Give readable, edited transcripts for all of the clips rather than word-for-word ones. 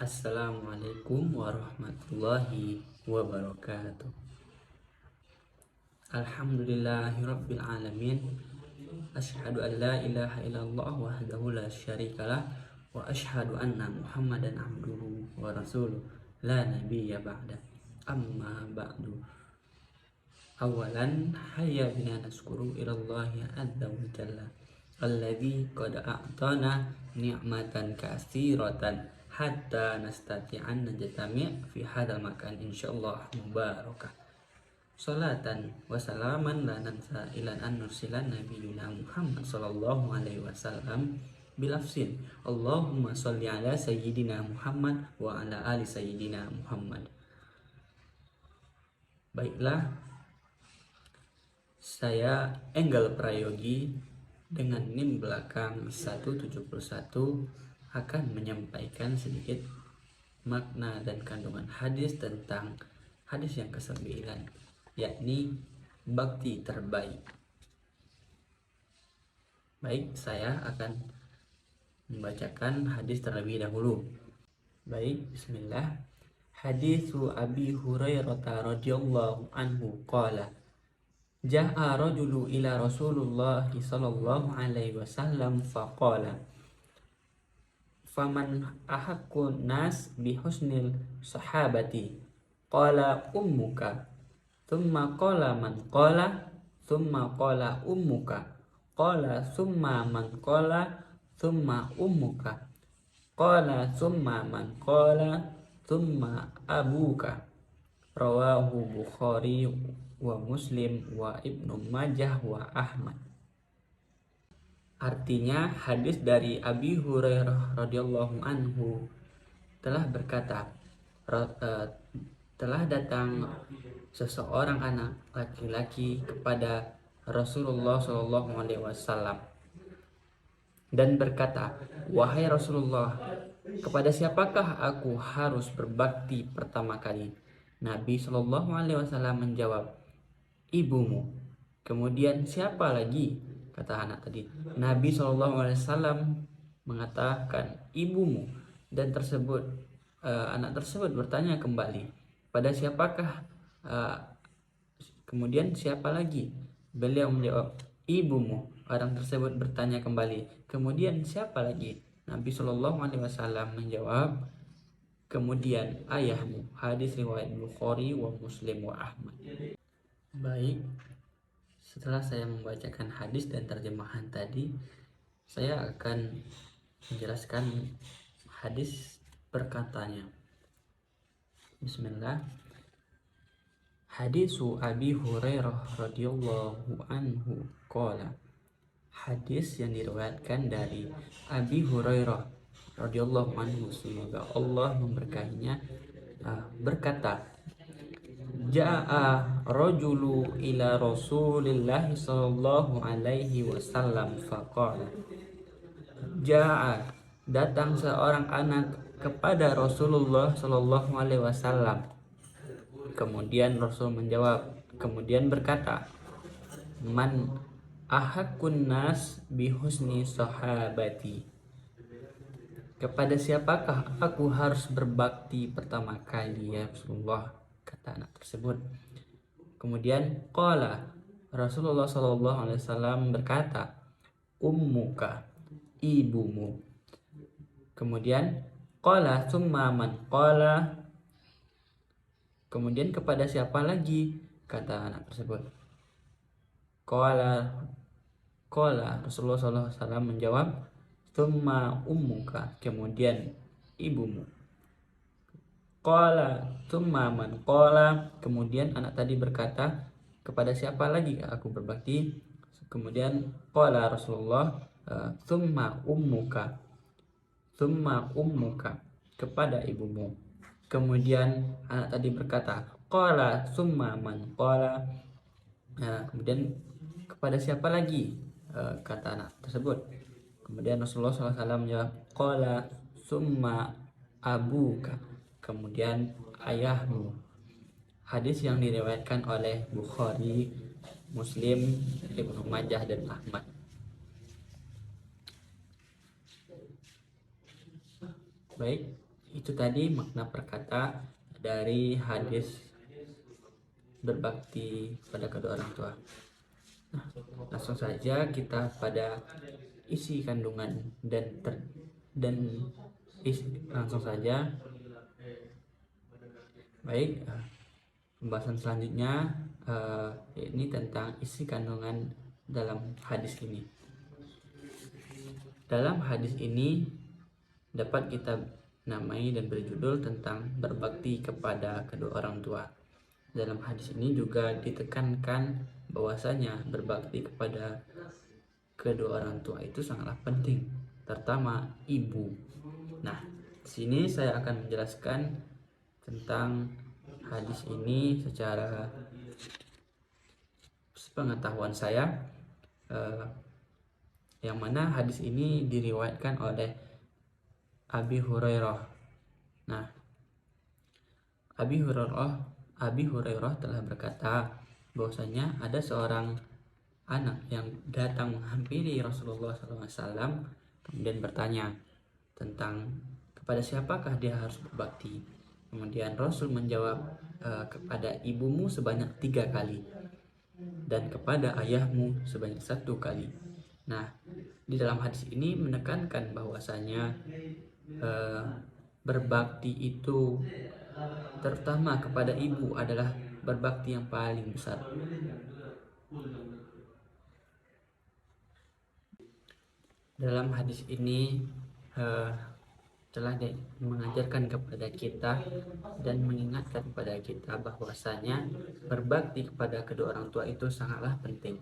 Assalamualaikum warahmatullahi wabarakatuh. Alhamdulillahirabbil alamin. Asyhadu an la ilaha illallah wahdahu la syarikalah wa asyhadu anna Muhammadan abduhu wa rasuluh la nabiyya ba'da. Amma ba'du. Awalan hayya bina naskuru ilallahi azza wa jalla alladzi qad a'tana ni'matan katsiratan hatta nastati'an najtami' fi hadzal makan insyaallah mubarakah. Salatan wa salaman la nansa ilan an nursilan nabiyuna Muhammad sallallahu alaihi wasallam bilafsin Allahumma sholli ala sayyidina Muhammad wa ala ali sayyidina Muhammad. Baiklah, saya Enggal Prayogi dengan NIM belakang 171 akan menyampaikan sedikit makna dan kandungan hadis tentang hadis yang ke-9, yakni bakti terbaik. Baik, saya akan membacakan hadis terlebih dahulu. Baik, bismillah. Hadisu Abi Hurairah radhiyallahu anhu qala Ja'a rajulu ila Rasulullah sallallahu alaihi wasallam faqala faman ahaqqun nas bi husnil sahabati qala ummuka thumma qala man qala thumma qala ummuka qala thumma man qala thumma ummuka qala thumma man qala thumma abuka. Rawahu Bukhari wa Muslim wa Ibnu Majah wa Ahmad. Artinya, hadis dari Abi Hurairah radhiyallahu anhu telah berkata, telah datang seseorang anak laki-laki kepada Rasulullah Shallallahu alaihi wasallam dan berkata, "Wahai Rasulullah, kepada siapakah aku harus berbakti pertama kali?" Nabi Shallallahu alaihi wasallam menjawab, "Ibumu." Kemudian, "Siapa lagi?" kata anak tadi. Nabi Shallallahu alaihi wasallam mengatakan, "Ibumu." Dan anak tersebut bertanya kembali, "Pada siapakah?" Kemudian, "Siapa lagi?" Beliau menjawab, "Ibumu." Orang tersebut bertanya kembali, "Kemudian siapa lagi?" Nabi Shallallahu alaihi wasallam menjawab, "Kemudian ayahmu." Hadis riwayat Bukhari wa Muslim wa Ahmad. Baik, setelah saya membacakan hadis dan terjemahan tadi, saya akan menjelaskan hadis perkatanya. Bismillah. Hadisu Abi Hurairah radhiyallahu anhu qala. Hadis yang diriwayatkan dari Abi Hurairah radhiyallahu anhu, semoga Allah memberkahinya, berkata, Ja'a rajulu ila Rasulillah sallallahu alaihi wasallam faqala. Ja'a, datang seorang anak kepada Rasulullah sallallahu alaihi wasallam. Kemudian Rasul menjawab, kemudian berkata, "Man ahaqqun nas bi husni sahabati." Kepada siapakah aku harus berbakti pertama kali ya Rasulullah, kata anak tersebut. Kemudian qala, Rasulullah sallallahu alaihi wasallam berkata, "Ummuka," ibumu. Kemudian qala summa man qala, kemudian kepada siapa lagi, kata anak tersebut. Qala Rasulullah sallallahu alaihi wasallam menjawab, "Tsumma ummuka," kemudian ibumu. Qala tsumma man qala, kemudian anak tadi berkata, kepada siapa lagi aku berbakti? Kemudian qala Rasulullah, "Tsumma ummuka," kepada ibumu. Kemudian anak tadi berkata, qala tsumma man qala, kemudian kepada siapa lagi, kata anak tersebut. Kemudian Rasulullah SAW menjawab, qala tsumma abuka, kemudian ayahmu. Hadis yang diriwayatkan oleh Bukhari, Muslim, Ibnu Majah dan Ahmad. Baik, Itu tadi makna perkata dari hadis berbakti pada kedua orang tua. Nah, langsung saja kita pada isi kandungan dan langsung saja. Baik, pembahasan selanjutnya ini tentang isi kandungan dalam hadis ini. Dalam hadis ini dapat kita namai dan berjudul tentang berbakti kepada kedua orang tua. Dalam hadis ini juga ditekankan bahwasanya berbakti kepada kedua orang tua itu sangatlah penting, terutama ibu. Nah, di sini saya akan menjelaskan tentang hadis ini secara pengetahuan saya, yang mana hadis ini diriwayatkan oleh Abi Hurairah. Nah, Abi Hurairah telah berkata bahwasanya ada seorang anak yang datang menghampiri Rasulullah SAW kemudian bertanya tentang kepada siapakah dia harus berbakti. Kemudian Rasul menjawab, kepada ibumu sebanyak 3 kali dan kepada ayahmu sebanyak 1 kali. Nah, di dalam hadis ini menekankan bahwasanya berbakti itu terutama kepada ibu adalah berbakti yang paling besar. Dalam hadis ini telah mengajarkan kepada kita dan mengingatkan kepada kita bahwasanya berbakti kepada kedua orang tua itu sangatlah penting.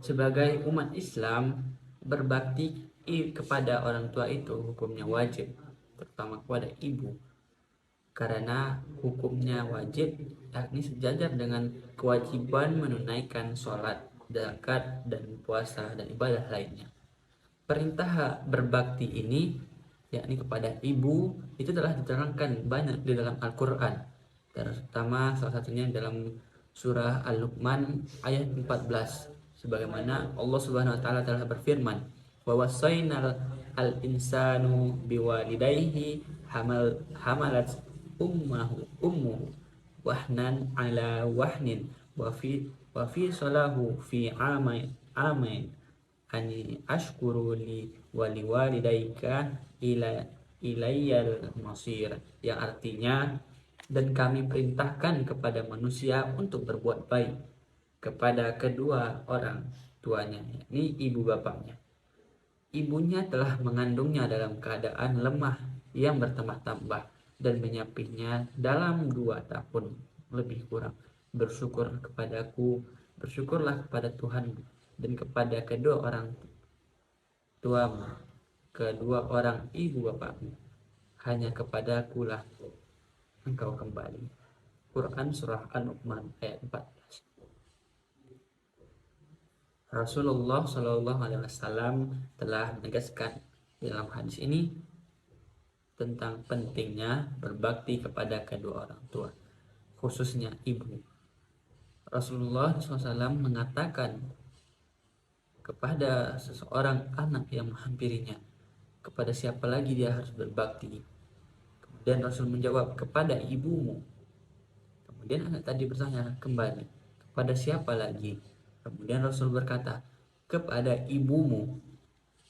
Sebagai umat Islam, berbakti kepada orang tua itu hukumnya wajib, terutama kepada ibu, karena hukumnya wajib, yakni sejajar dengan kewajiban menunaikan sholat, zakat, dan puasa dan ibadah lainnya. Perintah berbakti ini yakni kepada ibu itu telah diterangkan banyak di dalam Al-Quran, terutama salah satunya dalam surah Al-Luqman ayat 14, sebagaimana Allah Subhanahu wa taala telah berfirman, wa wasainal al-insanu biwalidayhi hamalat ummuhu wahnan ala wahnin wa fi salahu fi amain ani ashkuru li wali walidayka ilayyal masir, yang artinya, dan kami perintahkan kepada manusia untuk berbuat baik kepada kedua orang tuanya, yakni ibu bapaknya. Ibunya telah mengandungnya dalam keadaan lemah yang bertambah-tambah dan menyapinya dalam 2 tahun lebih kurang. Bersyukurlah kepada Tuhan dan kepada kedua orang tuamu, kedua orang ibu bapakmu, hanya kepadakulah engkau kembali. Quran surah An-Luqman ayat 14. Rasulullah Shallallahu Alaihi Wasallam telah menegaskan dalam hadis ini tentang pentingnya berbakti kepada kedua orang tua, khususnya ibu. Rasulullah SAW mengatakan kepada seseorang anak yang menghampirinya, kepada siapa lagi dia harus berbakti? Kemudian Rasul menjawab, kepada ibumu. Kemudian anak tadi bertanya kembali, kepada siapa lagi? Kemudian Rasul berkata, kepada ibumu.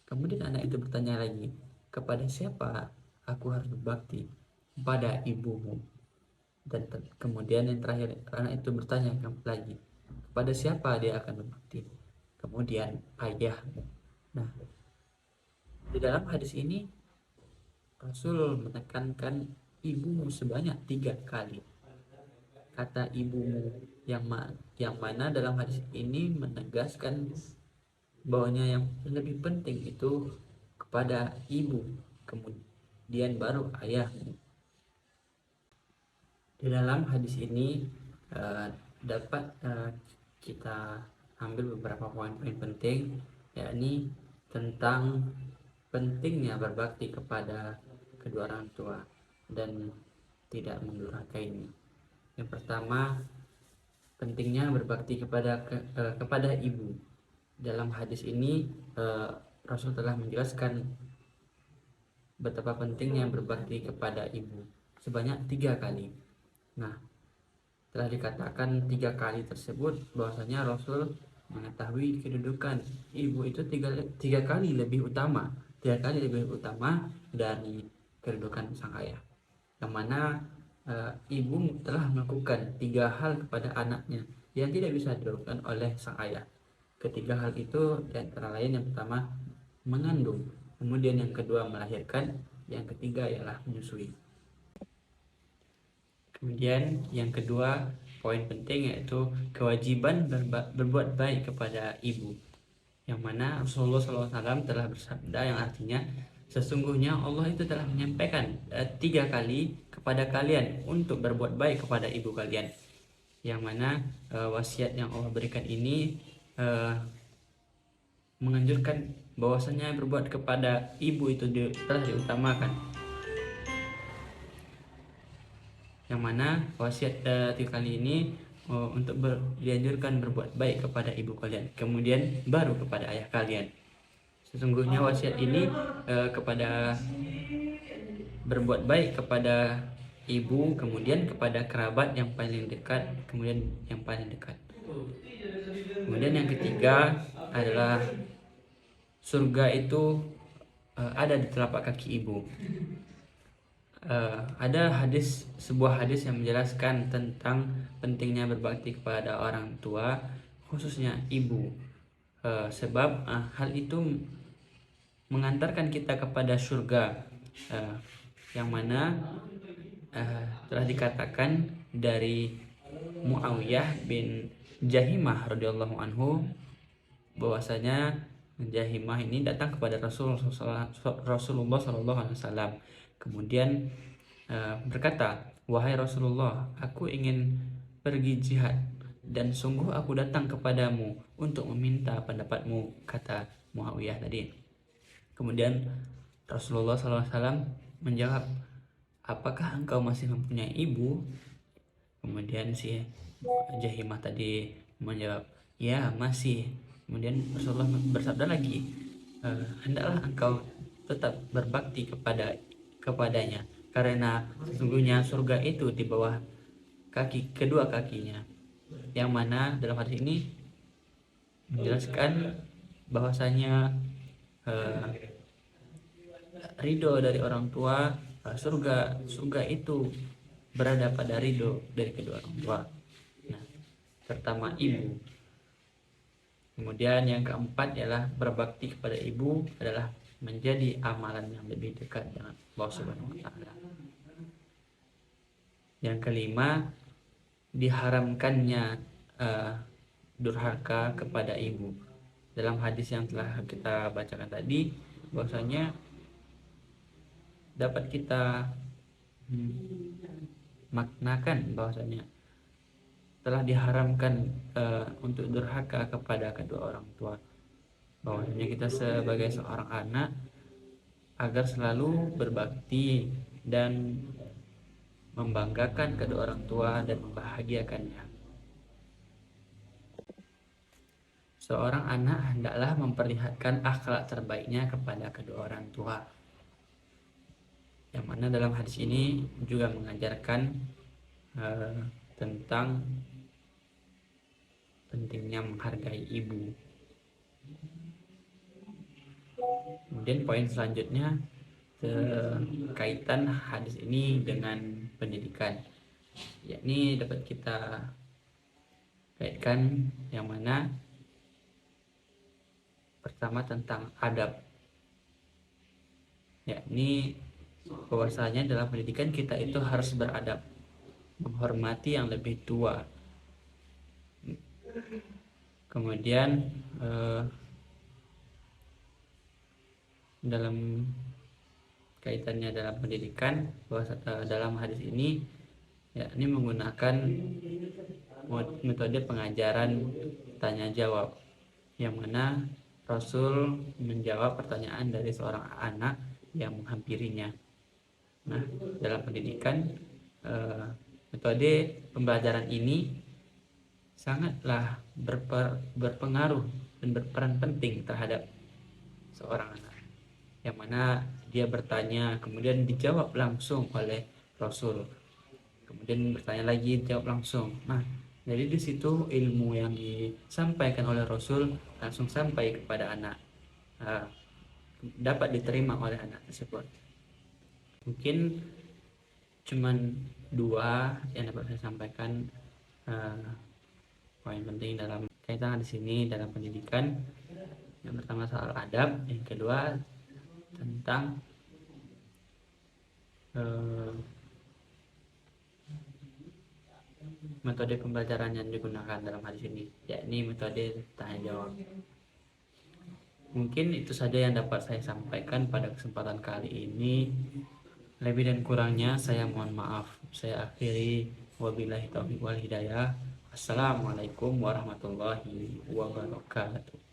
Kemudian anak itu bertanya lagi, kepada siapa aku harus berbakti? Kepada ibumu. Dan kemudian yang terakhir anak itu bertanya lagi, kepada siapa dia akan berbakti? Kemudian ayahmu. Nah, di dalam hadis ini Rasul menekankan ibumu sebanyak 3 kali. Kata ibumu yang mana dalam hadis ini menegaskan bahwanya yang lebih penting itu kepada ibu, kemudian baru ayahmu. Di dalam hadis ini dapat kita ambil beberapa poin-poin penting, yakni tentang pentingnya berbakti kepada kedua orang tua dan tidak mendurhakainya. Yang pertama, pentingnya berbakti kepada ibu. Dalam hadis ini Rasul telah menjelaskan betapa pentingnya berbakti kepada ibu sebanyak 3 kali. Nah, telah dikatakan 3 kali tersebut bahwasanya Rasul mengetahui kedudukan ibu itu tiga kali lebih utama, 3 kali lebih utama dari kedudukan sang ayah. Yang mana ibu telah melakukan 3 hal kepada anaknya yang tidak bisa dilakukan oleh sang ayah. Ketiga hal itu antara lain, yang pertama mengandung, kemudian yang kedua melahirkan, yang ketiga ialah menyusui. Kemudian yang kedua, poin penting yaitu kewajiban berbuat baik kepada ibu, yang mana Rasulullah SAW telah bersabda yang artinya sesungguhnya Allah itu telah menyampaikan 3 kali kepada kalian untuk berbuat baik kepada ibu kalian, yang mana wasiat yang Allah berikan ini menganjurkan bahwasanya berbuat kepada ibu itu telah diutamakan, yang mana wasiat 3 kali ini untuk dianjurkan berbuat baik kepada ibu kalian, kemudian baru kepada ayah kalian. Sesungguhnya wasiat ini kepada berbuat baik kepada ibu, kemudian kepada kerabat yang paling dekat, kemudian yang paling dekat. Kemudian yang ketiga adalah surga itu ada di telapak kaki ibu. Ada sebuah hadis yang menjelaskan tentang pentingnya berbakti kepada orang tua, khususnya ibu, sebab hal itu mengantarkan kita kepada surga, yang mana telah dikatakan dari Muawiyah bin Jahimah radhiyallahu anhu bahwasanya Jahimah ini datang kepada Rasulullah SAW. Kemudian berkata, "Wahai Rasulullah, aku ingin pergi jihad dan sungguh aku datang kepadamu untuk meminta pendapatmu," kata Muawiyah tadi. Kemudian Rasulullah SAW menjawab, "Apakah engkau masih mempunyai ibu?" Kemudian si Jahimah tadi menjawab, "Ya, masih." Kemudian Rasulullah bersabda lagi, "Hendaklah engkau tetap berbakti kepadanya, karena sesungguhnya surga itu di bawah kedua kakinya." Yang mana dalam hadis ini menjelaskan bahwasanya ridho dari orang tua, surga itu berada pada ridho dari kedua orang tua. Nah, pertama ibu. Kemudian yang keempat ialah berbakti kepada ibu adalah menjadi amalan yang lebih dekat dengan Allah Subhanahu wa taala. Yang kelima, diharamkannya durhaka kepada ibu. Dalam hadis yang telah kita bacakan tadi, bahwasanya dapat kita maknakan bahwasanya telah diharamkan untuk durhaka kepada kedua orang tua. Bahwasanya kita sebagai seorang anak agar selalu berbakti dan membanggakan kedua orang tua dan membahagiakannya. Seorang anak hendaklah memperlihatkan akhlak terbaiknya kepada kedua orang tua. Yang mana dalam hadis ini juga mengajarkan tentang pentingnya menghargai ibu. Kemudian poin selanjutnya kaitan hadis ini dengan pendidikan, yakni dapat kita kaitkan yang mana pertama tentang adab, yakni bahwasanya dalam pendidikan kita itu harus beradab, menghormati yang lebih tua. Kemudian dalam kaitannya dalam pendidikan, bahwa dalam hadis ini yakni menggunakan metode pengajaran tanya jawab, yang mana Rasul menjawab pertanyaan dari seorang anak yang menghampirinya. Nah, dalam pendidikan metode pembelajaran ini sangatlah berpengaruh dan berperan penting terhadap seorang anak, yang mana dia bertanya, kemudian dijawab langsung oleh Rasul, kemudian bertanya lagi, dijawab langsung. Nah, jadi di situ ilmu yang disampaikan oleh Rasul langsung sampai kepada anak, uh, dapat diterima oleh anak tersebut. Mungkin cuman dua yang dapat saya sampaikan, poin penting dalam kaitan di sini dalam pendidikan. Yang pertama soal adab, yang kedua tentang metode pembelajaran yang digunakan dalam hadis ini, yakni metode tanya jawab. Mungkin itu saja yang dapat saya sampaikan pada kesempatan kali ini. Lebih dan kurangnya saya mohon maaf. Saya akhiri, wabillahi taufiq wal hidayah. Assalamualaikum warahmatullahi wabarakatuh.